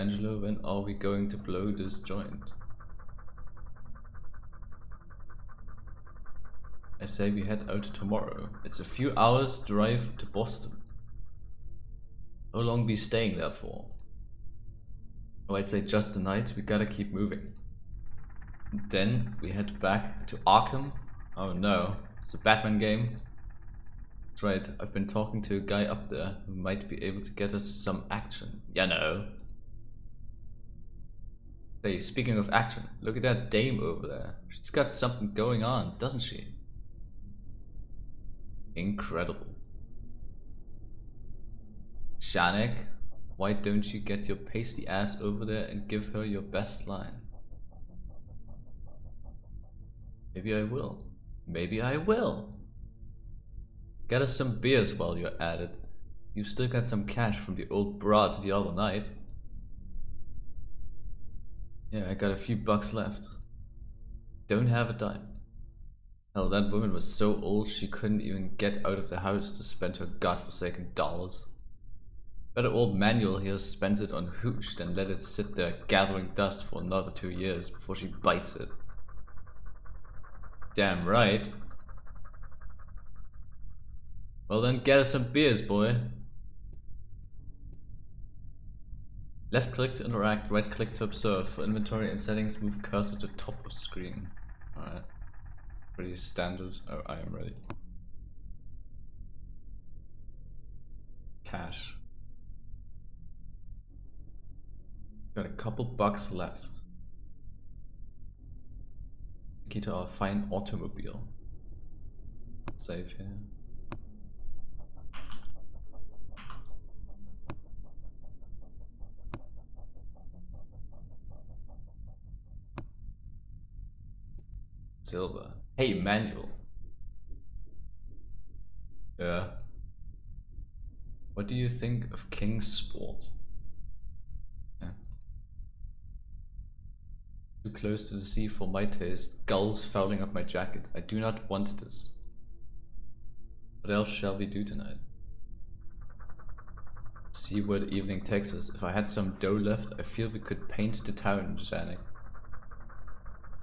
Angelo, when are we going to blow this joint? I say we head out tomorrow. It's a few hours drive to Boston. How long be staying there for? Oh, I'd say just a night. We gotta keep moving. Then we head back to Arkham. Oh no, it's a Batman game. That's right, I've been talking to a guy up there who might be able to get us some action. Yeah, no. Hey, speaking of action, look at that dame over there. She's got something going on, doesn't she? Incredible. Shanek, why don't you get your pasty ass over there and give her your best line? Maybe I will. Maybe I will. Get us some beers while you're at it. You still got some cash from the old broad the other night. Yeah, I got a few bucks left. Don't have a dime. Hell, that woman was so old she couldn't even get out of the house to spend her godforsaken dollars. Better old Manuel here spends it on hooch than let it sit there gathering dust for another 2 years before she bites it. Damn right. Well then, get us some beers, boy. Left click to interact, right click to observe. For inventory and settings, move cursor to top of screen. Alright. Pretty standard. Oh, I am ready. Cash. Got a couple bucks left. Key to our fine automobile. Save here. Silver. Hey, Manuel. Yeah. What do you think of King's Sport? Yeah. Too close to the sea for my taste. Gulls fouling up my jacket. I do not want this. What else shall we do tonight? See where the evening takes us. If I had some dough left, I feel we could paint the town, Janek.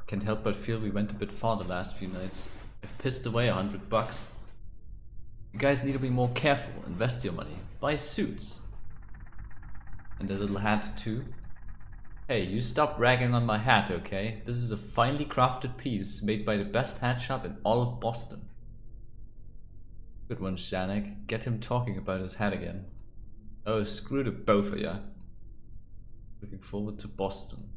Can't help but feel we went a bit far the last few nights. I've pissed away $100. You guys need to be more careful. Invest your money. Buy suits. And a little hat too. Hey, you stop ragging on my hat, okay? This is a finely crafted piece made by the best hat shop in all of Boston. Good one, Shanek. Get him talking about his hat again. Oh, screw the both of ya. Looking forward to Boston.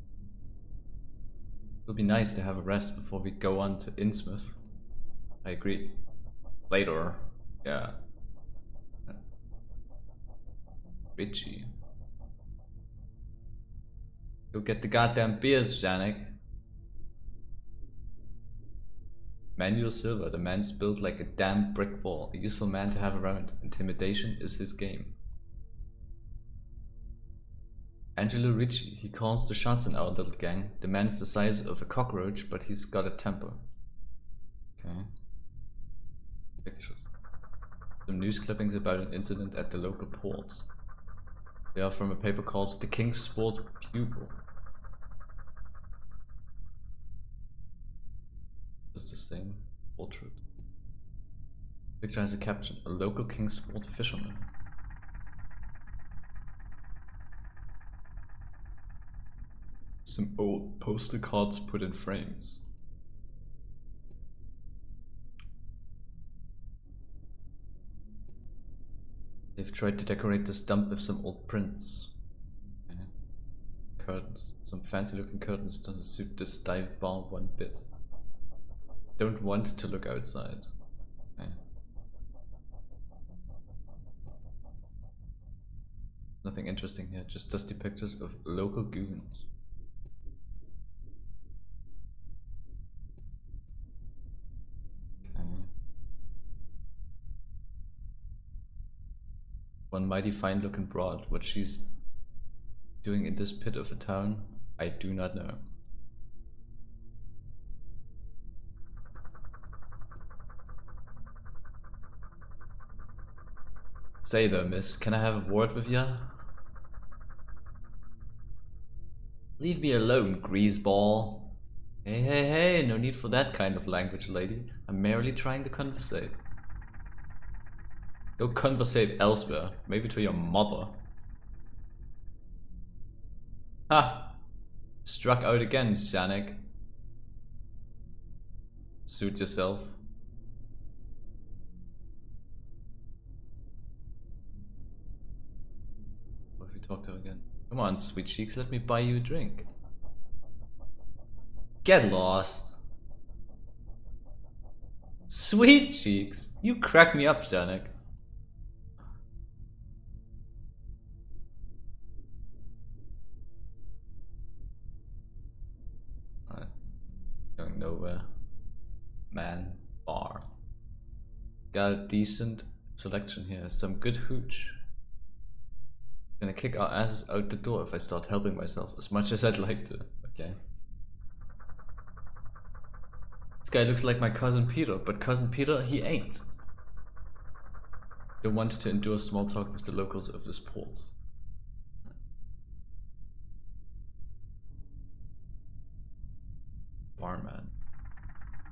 It'll be nice to have a rest before we go on to Innsmouth. I agree. Later. Yeah. Richie. Go get the goddamn beers, Janek. Manuel Silva, the man's built like a damn brick wall. A useful man to have around. Intimidation is his game. Angelo Ricci, he calls the shots in our little gang. The man's the size of a cockroach, but he's got a temper. Okay. Pictures. Some news clippings about an incident at the local port. They are from a paper called The King's Sport Bugle. Just the same portrait. Picture has a caption, a local King's Sport fisherman. Some old postal cards put in frames. They've tried to decorate this dump with some old prints. Okay. Curtains. Some fancy looking curtains doesn't suit this dive bar one bit. Don't want to look outside. Okay. Nothing interesting here, just dusty pictures of local goons. One mighty fine looking broad. What she's doing in this pit of a town, I do not know. Say though, miss, can I have a word with ya? Leave me alone, greaseball. Hey, hey, hey, no need for that kind of language, lady. I'm merely trying to conversate. Go conversate elsewhere, maybe to your mother. Ha! Struck out again, Janek. Suit yourself. What if we talk to her again? Come on, sweet cheeks, let me buy you a drink. Get lost. Sweet cheeks, you crack me up, Janek. Going nowhere. Man, bar. Got a decent selection here. Some good hooch. Gonna kick our asses out the door if I start helping myself as much as I'd like to. Okay. This guy looks like my cousin Peter, but cousin Peter, he ain't. Don't want to endure small talk with the locals of this port. Barman.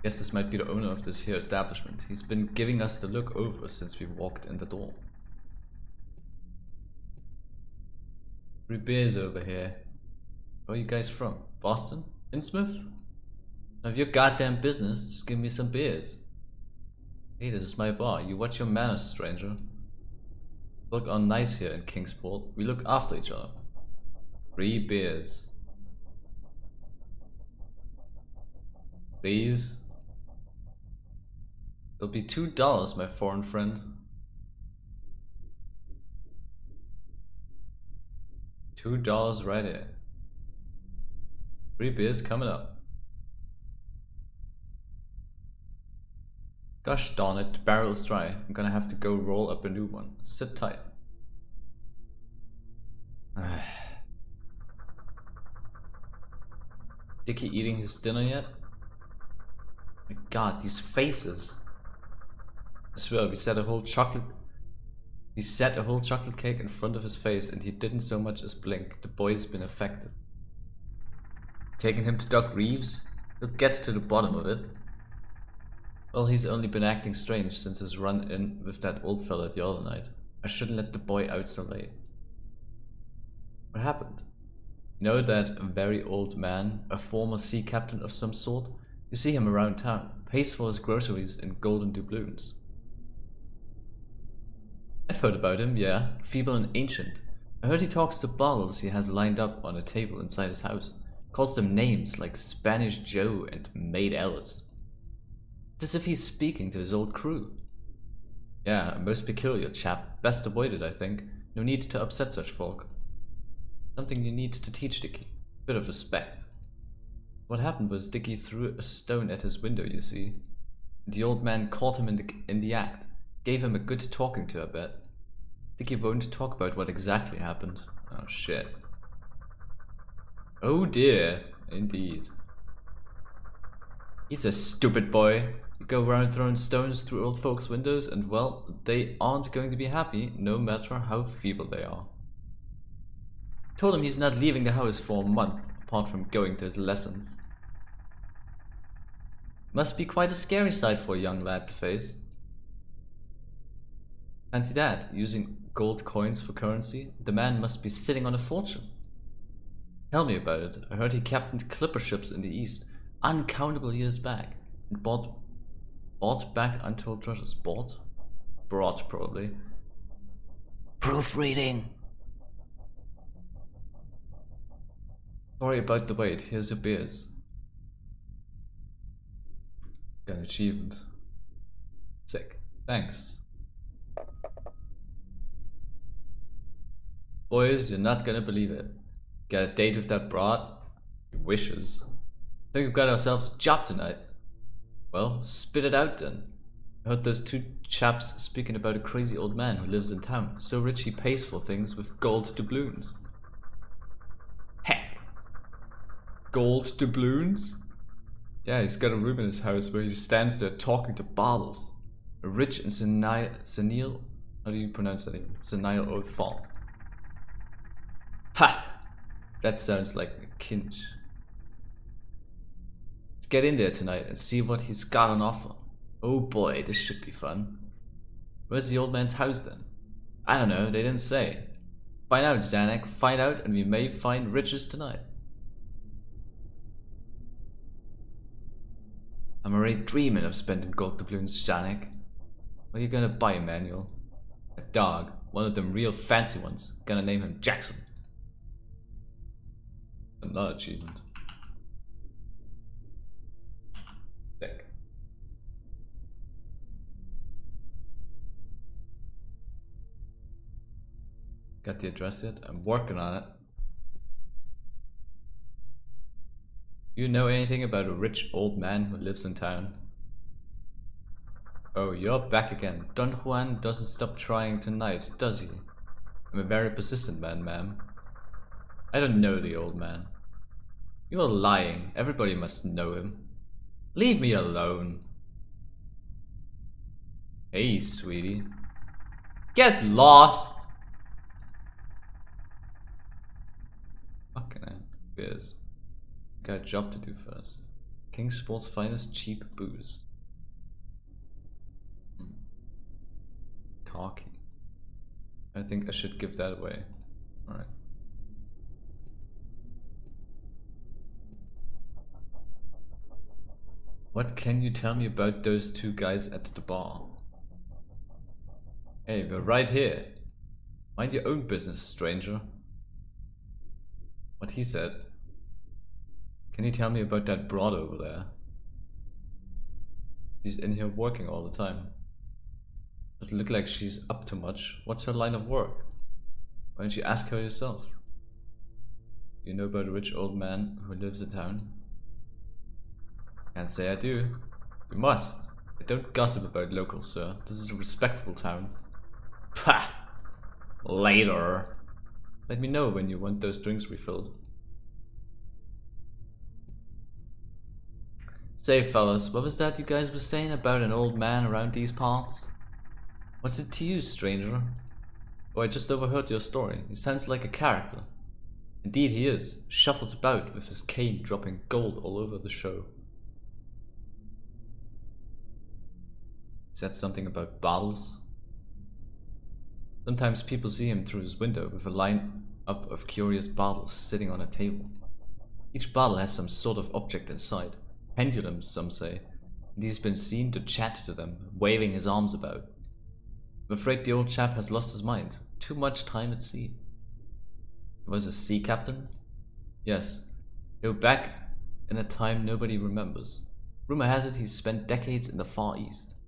Guess this might be the owner of this here establishment. He's been giving us the look over since we walked in the door. 3 beers over here. Where are you guys from? Boston? Innsmouth? None of your goddamn business, just give me some beers. Hey, this is my bar. You watch your manners, stranger. Look on nice here in Kingsport. We look after each other. 3 beers. Please. It'll be $2, my foreign friend. $2 right here. 3 beers coming up. Gosh darn it, the barrel is dry. I'm gonna have to go roll up a new one. Sit tight. Dickie eating his dinner yet? My god, these faces. I swear, we set a whole chocolate cake in front of his face and he didn't so much as blink. The boy's been affected. Taking him to Doc Reeves? We'll get to the bottom of it. Well, he's only been acting strange since his run-in with that old fella the other night. I shouldn't let the boy out so late. What happened? You know that very old man, a former sea captain of some sort? You see him around town, pays for his groceries in golden doubloons. I've heard about him, yeah, feeble and ancient. I heard he talks to bottles he has lined up on a table inside his house. Calls them names like Spanish Joe and Maid Alice. It's as if he's speaking to his old crew. Yeah, a most peculiar chap. Best avoided, I think. No need to upset such folk. Something you need to teach Dickie. Bit of respect. What happened was Dickie threw a stone at his window, you see. The old man caught him in the act. Gave him a good talking to, I bet. Dickie won't talk about what exactly happened. Oh shit. Oh dear, indeed. He's a stupid boy. You go around throwing stones through old folks' windows and, well, they aren't going to be happy, no matter how feeble they are. Told him he's not leaving the house for a month, apart from going to his lessons. Must be quite a scary sight for a young lad to face. Fancy that, using gold coins for currency. The man must be sitting on a fortune. Tell me about it. I heard he captained clipper ships in the East, uncountable years back, and bought back untold treasures. Bought? Brought, probably. Proofreading! Sorry about the wait. Here's your beers. Got an achievement. Sick. Thanks. Boys, you're not gonna believe it. Got a date with that broad? Wishes. Think we've got ourselves a job tonight. Well, spit it out then. I heard those 2 chaps speaking about a crazy old man who lives in town. So rich he pays for things with gold doubloons. Heck! Gold doubloons? Yeah, he's got a room in his house where he stands there talking to bottles. A rich and senile, how do you pronounce that name? Senile old fall. Ha! That sounds like a kinch. Let's get in there tonight and see what he's got on offer. Oh boy, this should be fun. Where's the old man's house then? I don't know, they didn't say. Find out, Zanuck, find out, and we may find riches tonight. I'm already dreaming of spending gold doubloons, Zanuck. What are you gonna buy, Emmanuel? A dog, one of them real fancy ones. Gonna name him Jackson. Another achievement. Sick. Got the address yet? I'm working on it. You know anything about a rich old man who lives in town? Oh, you're back again. Don Juan doesn't stop trying tonight, does he? I'm a very persistent man, ma'am. I don't know the old man. You are lying. Everybody must know him. Leave me alone. Hey, sweetie. Get lost! Fucking hell. Yes. Got a job to do first. Kingsport's finest cheap booze. Car key. I think I should give that away. Alright. What can you tell me about those two guys at the bar? Hey, we're right here. Mind your own business, stranger. What he said. Can you tell me about that broad over there? She's in here working all the time. Doesn't look like she's up to much. What's her line of work? Why don't you ask her yourself? You know about a rich old man who lives in town? Can't say I do. You must. I don't gossip about locals, sir. This is a respectable town. Pah! Later. Let me know when you want those drinks refilled. Say, fellas, what was that you guys were saying about an old man around these parts? What's it to you, stranger? Oh, I just overheard your story. He sounds like a character. Indeed he is. Shuffles about with his cane dropping gold all over the show. Is that something about bottles? Sometimes people see him through his window with a line up of curious bottles sitting on a table. Each bottle has some sort of object inside. Pendulums, some say, and he's been seen to chat to them, waving his arms about. I'm afraid the old chap has lost his mind. Too much time at sea. He was a sea captain? Yes. Go back in a time nobody remembers. Rumor has it he's spent decades in the Far East.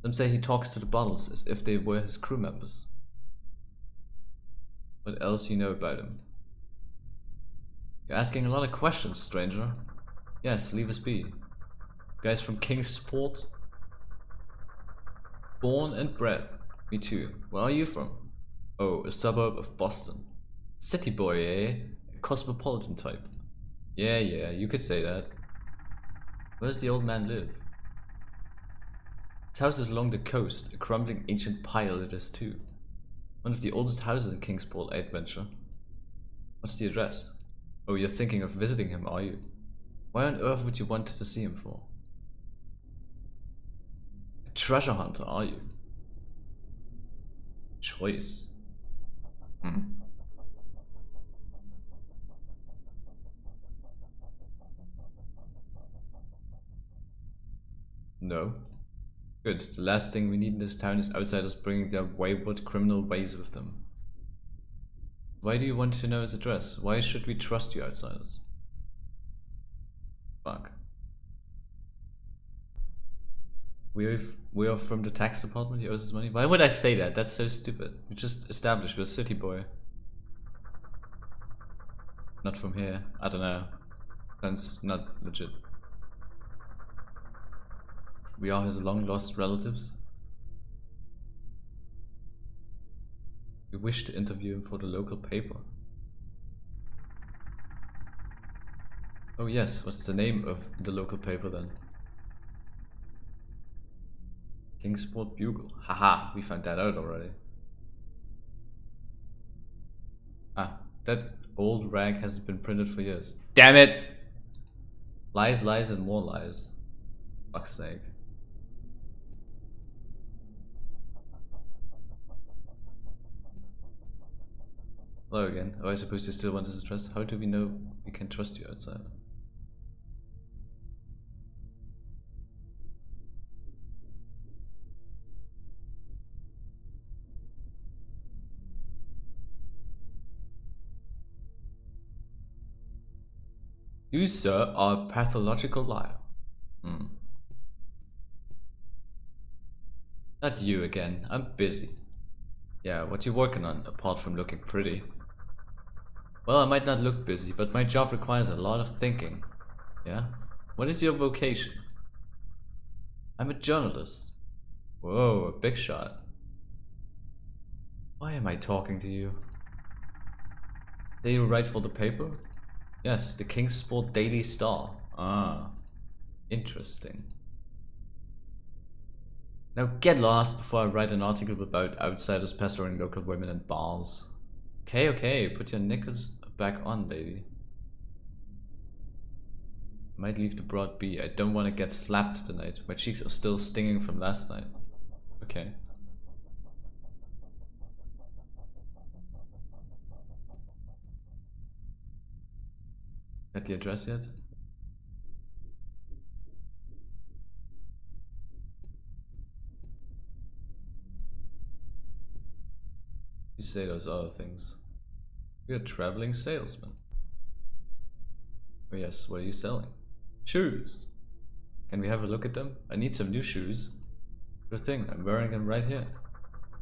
Some say he talks to the bottles as if they were his crew members. What else you know about him? You're asking a lot of questions, stranger. Yes, leave us be. Guys from Kingsport? Born and bred. Me too. Where are you from? Oh, a suburb of Boston. City boy, eh? A cosmopolitan type. Yeah, you could say that. Where does the old man live? His house is along the coast. A crumbling ancient pile it is too. One of the oldest houses in Kingsport, I'd venture. What's the address? Oh, you're thinking of visiting him, are you? Why on earth would you want to see him for? A treasure hunter, are you? Choice. No. Good. The last thing we need in this town is outsiders bringing their wayward criminal ways with them. Why do you want to know his address? Why should we trust you outsiders? Fuck. We are from the tax department, he owes us money? Why would I say that? That's so stupid. We just established we're a city boy. Not from here. I don't know. Sounds not legit. We are his long lost relatives. We wish to interview him for the local paper. Oh yes, what's the name of the local paper then? Kingsport Bugle. Haha, we found that out already. Ah, That old rag hasn't been printed for years. Damn it! Lies, lies, and more lies. Fuck's sake. Hello again. Oh, I suppose you still want this address? How do we know we can trust you outside? You, sir, are a pathological liar. Not you again. I'm busy. Yeah, what you working on, apart from looking pretty? Well, I might not look busy, but my job requires a lot of thinking. Yeah? What is your vocation? I'm a journalist. Whoa, a big shot. Why am I talking to you? Do you write for the paper? Yes, the Kingsport Daily Star. Ah, interesting. Now get lost before I write an article about outsiders pestering local women in bars. Okay, okay, put your knickers back on, lady. Might leave the broad be. I don't want to get slapped tonight. My cheeks are still stinging from last night. Okay. Got the address yet? You say those other things. You're a traveling salesman. Oh yes, what are you selling? Shoes. Can we have a look at them? I need some new shoes. Sure thing, I'm wearing them right here.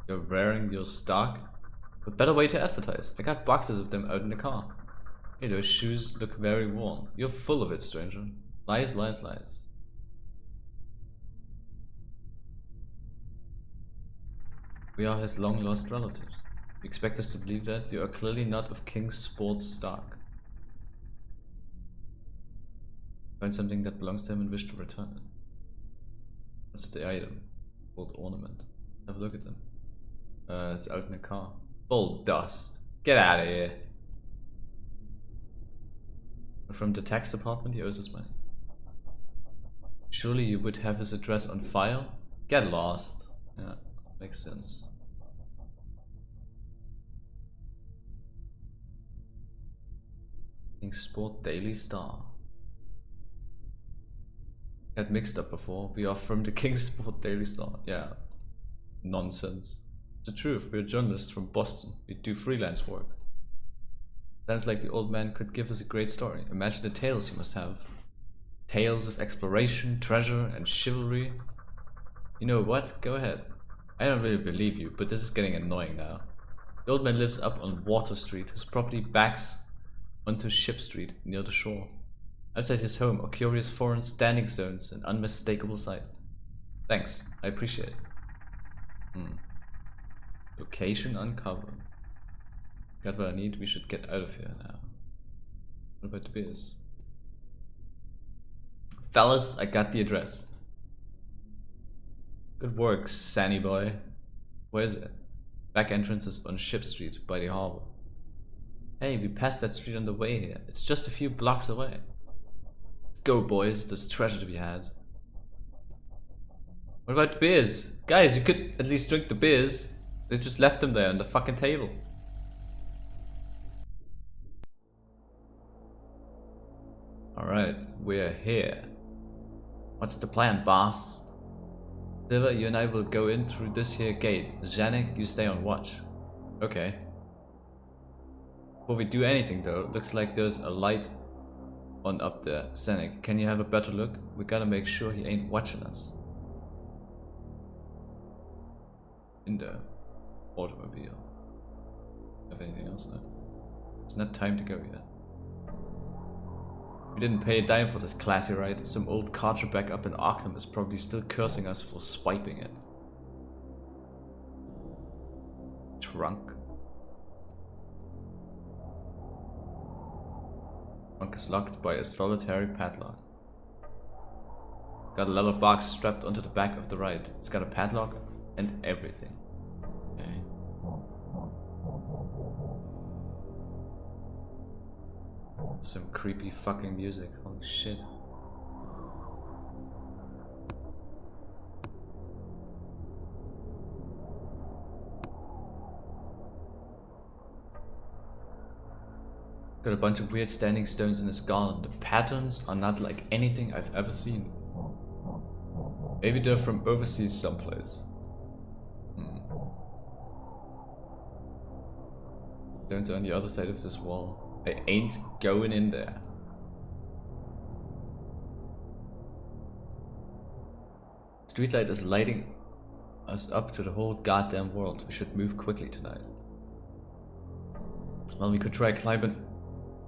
You're wearing your stock? What better way to advertise? I got boxes of them out in the car. Hey, those shoes look very worn. You're full of it, stranger. Lies, lies, lies. We are his long-lost relatives. You expect us to believe that? You are clearly not of Kingsport stock. Find something that belongs to him and wish to return it. What's the item? Old ornament. Have a look at them. It's out in the car. Full dust. Get out of here. From the tax department, he owes us money. Surely you would have his address on file? Get lost. Yeah, makes sense. Kingsport Daily Star. Got mixed up before. We are from the Kingsport Daily Star. Yeah. Nonsense. It's the truth. We're journalists from Boston. We do freelance work. Sounds like the old man could give us a great story. Imagine the tales he must have. Tales of exploration, treasure, and chivalry. You know what? Go ahead. I don't really believe you, but this is getting annoying now. The old man lives up on Water Street. His property backs onto Ship Street, near the shore. Outside his home are curious foreign standing stones, an unmistakable sight. Thanks, I appreciate it. Location uncovered. Got what I need, we should get out of here now. What about the beers? Fellas, I got the address. Good work, Sandy boy. Where is it? Back entrance is on Ship Street, by the harbor. Hey, we passed that street on the way here. It's just a few blocks away. Let's go, boys. There's treasure to be had. What about the beers? Guys, you could at least drink the beers. They just left them there on the fucking table. Alright, we're here. What's the plan, boss? Silver, you and I will go in through this here gate. Janek, you stay on watch. Okay. Before we do anything though, looks like there's a light on up there. Zanuck, can you have a better look? We gotta make sure he ain't watching us. In the automobile. Have anything else now? It's not time to go yet. We didn't pay a dime for this classy ride. Some old carter back up in Arkham is probably still cursing us for swiping it. Trunk. Trunk is locked by a solitary padlock. Got a leather box strapped onto the back of the ride. It's got a padlock and everything. Okay. Some creepy fucking music. Holy shit. Got a bunch of weird standing stones in this garden. The patterns are not like anything I've ever seen. Maybe they're from overseas someplace. Stones are on the other side of this wall. I ain't going in there. Streetlight is lighting us up to the whole goddamn world. We should move quickly tonight. Well, we could try climbing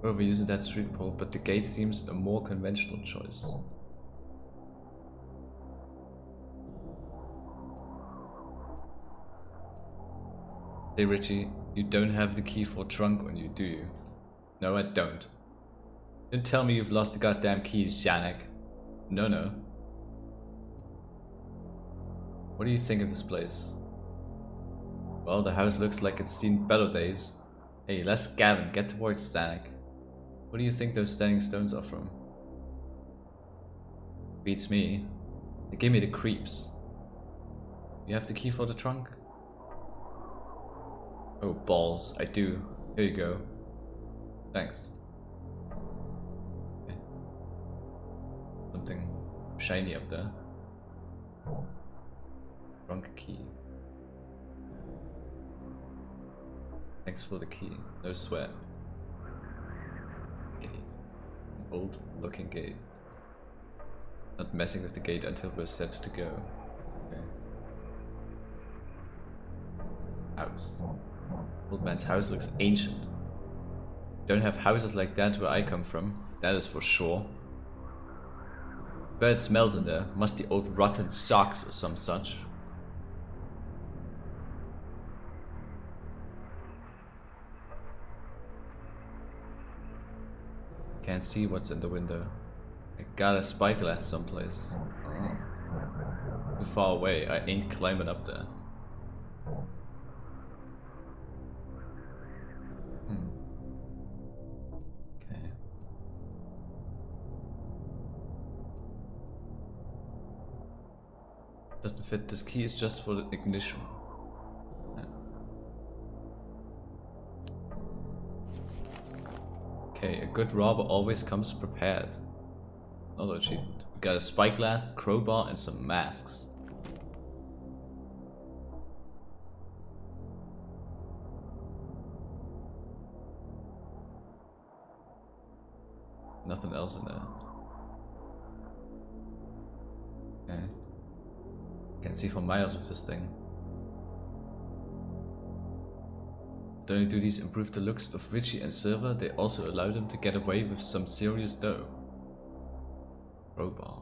over using that street pole, but the gate seems a more conventional choice. Hey Richie, you don't have the key for trunk on you, do you? No, I don't. Don't tell me you've lost the goddamn keys, Janek. No. What do you think of this place? Well, the house looks like it's seen better days. Hey, Les Gavin, get to work, Janek. What do you think those standing stones are from? Beats me. They give me the creeps. You have the key for the trunk? Oh, balls. I do. Here you go. Thanks. Okay. Something shiny up there. Trunk key. Thanks for the key. No sweat. Gate. Old looking gate. Not messing with the gate until we're set to go. Okay. House. Old man's house looks ancient. Don't have houses like that where I come from, that is for sure. Bad smells in there, must be old rotten socks or some such. Can't see what's in the window. I got a spyglass someplace. Oh. Too far away, I ain't climbing up there. Okay. Doesn't fit. This key is just for the ignition. Yeah. Okay, a good robber always comes prepared. Another achievement. We got a spyglass, crowbar, and some masks. Nothing else in there. Okay. Can see for miles with this thing. Not only do these improve the looks of Richie and Silver, they also allow them to get away with some serious dough. Crowbar.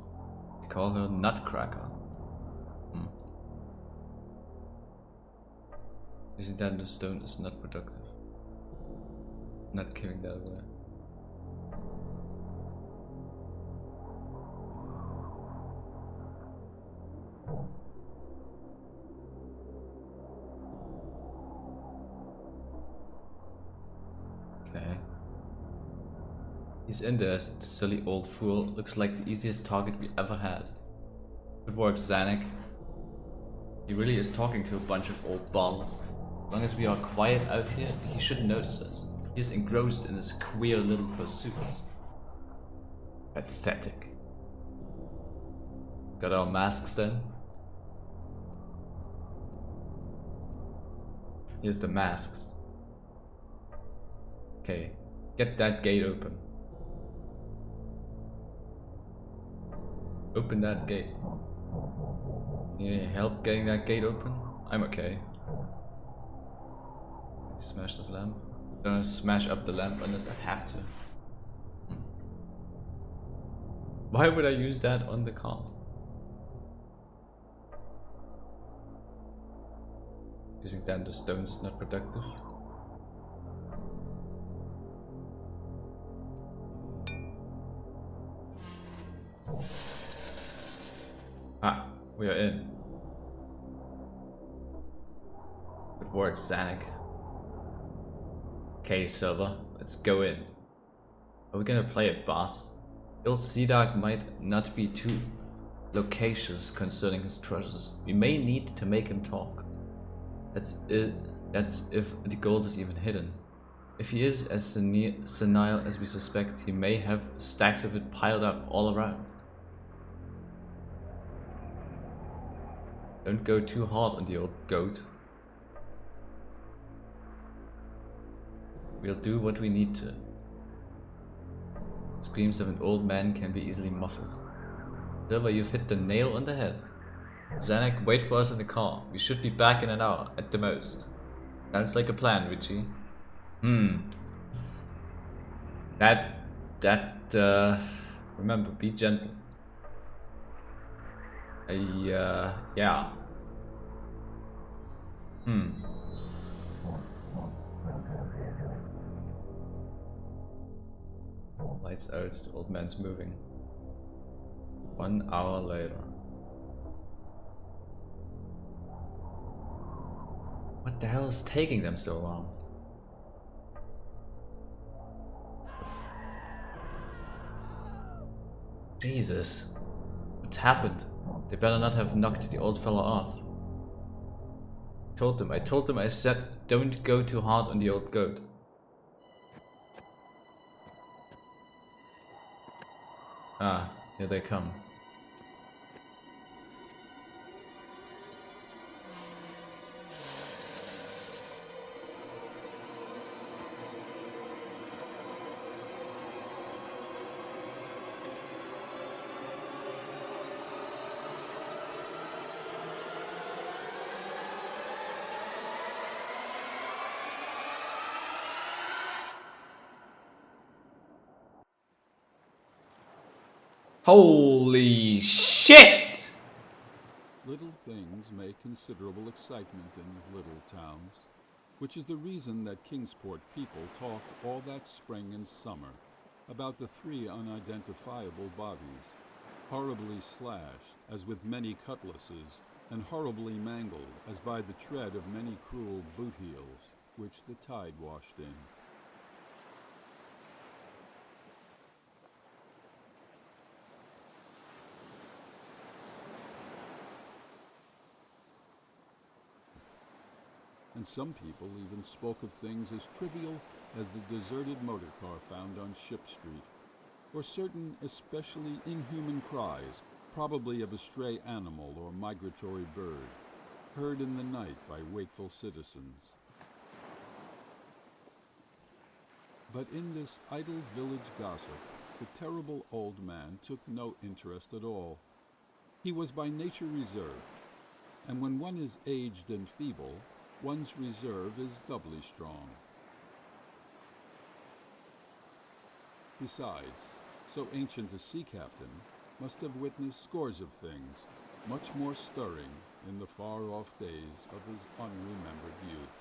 They call her Nutcracker. Using that in the stone is not productive. Not giving that away. Okay. He's in there, silly old fool. Looks like the easiest target we ever had. Good work, Zanuck. He really is talking to a bunch of old balls. As long as we are quiet out here, he shouldn't notice us. He is engrossed in his queer little pursuits. Pathetic. Got our masks then? Here's the masks. Okay, get that gate open. Open that gate. Need any help getting that gate open? I'm okay. Smash this lamp. Don't want to smash up the lamp unless I have to. Why would I use that on the car? Using them the stones is not productive. Ah, we are in. Good work, Zanuck. Okay, Silver, let's go in. Are we gonna play a boss? Old Seadark might not be too loquacious concerning his treasures. We may need to make him talk. That's if the gold is even hidden. If he is as senile as we suspect, he may have stacks of it piled up all around. Don't go too hard on the old goat. We'll do what we need to. Screams of an old man can be easily muffled. Silver, you've hit the nail on the head. Zanek, wait for us in the car. We should be back in an hour, at the most. Sounds like a plan, Richie. Remember, be gentle. Yeah. Lights out, the old man's moving. 1 hour later. What the hell is taking them so long? Jesus. What's happened? They better not have knocked the old fella off. I told them I said don't go too hard on the old goat. Ah, here they come. Holy shit! Little things make considerable excitement in little towns, which is the reason that Kingsport people talked all that spring and summer about the 3 unidentifiable bodies, horribly slashed as with many cutlasses, and horribly mangled as by the tread of many cruel boot heels, which the tide washed in. And some people even spoke of things as trivial as the deserted motor car found on Ship Street, or certain especially inhuman cries, probably of a stray animal or migratory bird, heard in the night by wakeful citizens. But in this idle village gossip, the terrible old man took no interest at all. He was by nature reserved, and when one is aged and feeble, one's reserve is doubly strong. Besides, so ancient a sea captain must have witnessed scores of things much more stirring in the far-off days of his unremembered youth.